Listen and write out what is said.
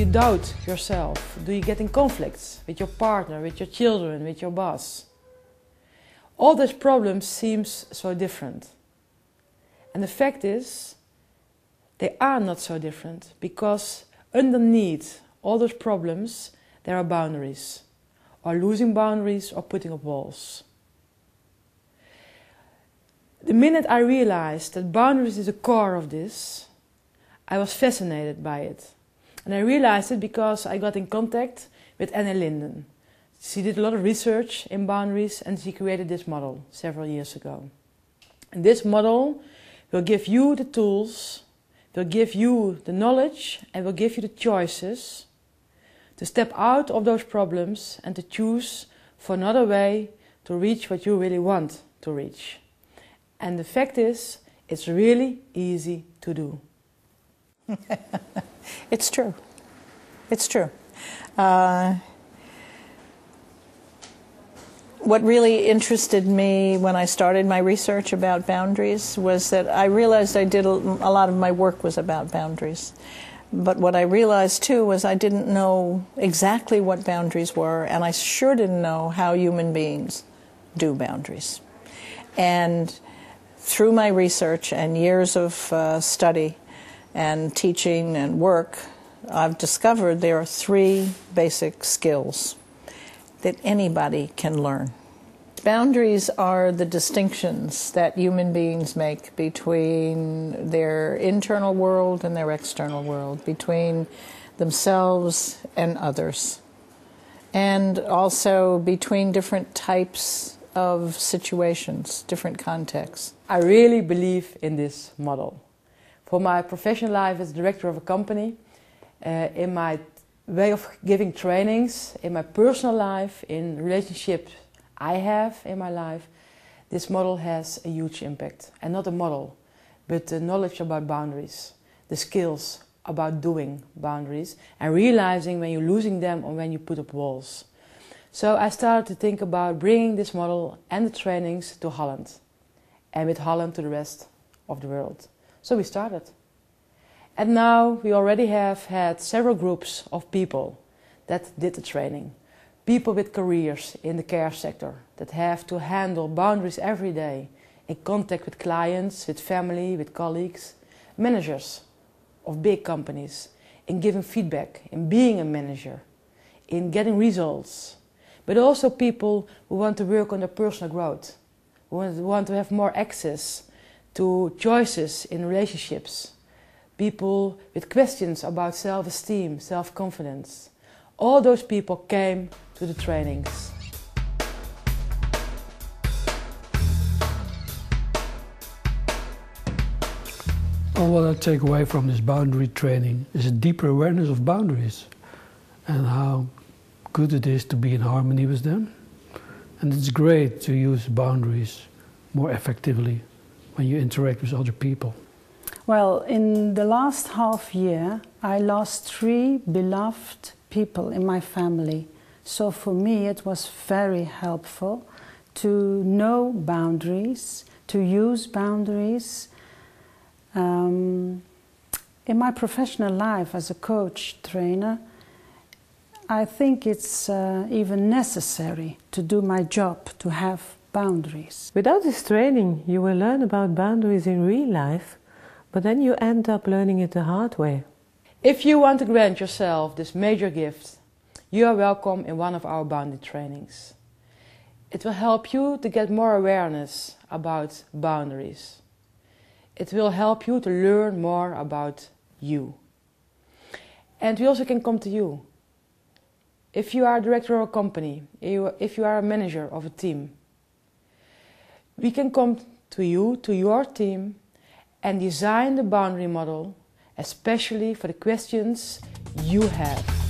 doubt yourself? Do you get in conflicts with your partner, with your children, with your boss? All those problems seem so different. And the fact is, they are not so different, because underneath all those problems, there are boundaries, or losing boundaries, or putting up walls. The minute I realized that boundaries is the core of this, I was fascinated by it. And I realized it because I got in contact with Anné Linden. She did a lot of research in boundaries and she created this model several years ago. And this model will give you the tools, will give you the knowledge, and will give you the choices to step out of those problems and to choose for another way to reach what you really want to reach. And the fact is, it's really easy to do. It's true. It's true. What really interested me when I started my research about boundaries was that I realized a lot of my work was about boundaries. But what I realized too was I didn't know exactly what boundaries were, and I sure didn't know how human beings do boundaries. And through my research and years of study and teaching and work, I've discovered there are 3 basic skills that anybody can learn. Boundaries are the distinctions that human beings make between their internal world and their external world, between themselves and others, and also between different types of situations, different contexts. I really believe in this model. For my professional life as director of a company, in my way of giving trainings, in my personal life, in relationships I have in my life, this model has a huge impact. And not a model, but the knowledge about boundaries, the skills about doing boundaries, and realizing when you're losing them or when you put up walls. So I started to think about bringing this model and the trainings to Holland, and with Holland to the rest of the world. So we started. And now we already have had several groups of people that did the training. People with careers in the care sector that have to handle boundaries every day, in contact with clients, with family, with colleagues. Managers of big companies, in giving feedback, in being a manager, in getting results. But also people who want to work on their personal growth, who want to have more access to choices in relationships. People with questions about self-esteem, self-confidence. All those people came to the trainings. Well, what I take away from this boundary training is a deeper awareness of boundaries and how good it is to be in harmony with them. And it's great to use boundaries more effectively when you interact with other people. Well, in the last half year, I lost 3 beloved people in my family. So for me, it was very helpful to know boundaries, to use boundaries. In my professional life as a coach, trainer, I think it's even necessary to do my job, to have boundaries. Without this training, you will learn about boundaries in real life, but then you end up learning it the hard way. If you want to grant yourself this major gift, you are welcome in one of our boundary trainings. It will help you to get more awareness about boundaries. It will help you to learn more about you. And we also can come to you. If you are a director of a company, if you are a manager of a team, we can come to you, to your team, and design the boundary model, especially for the questions you have.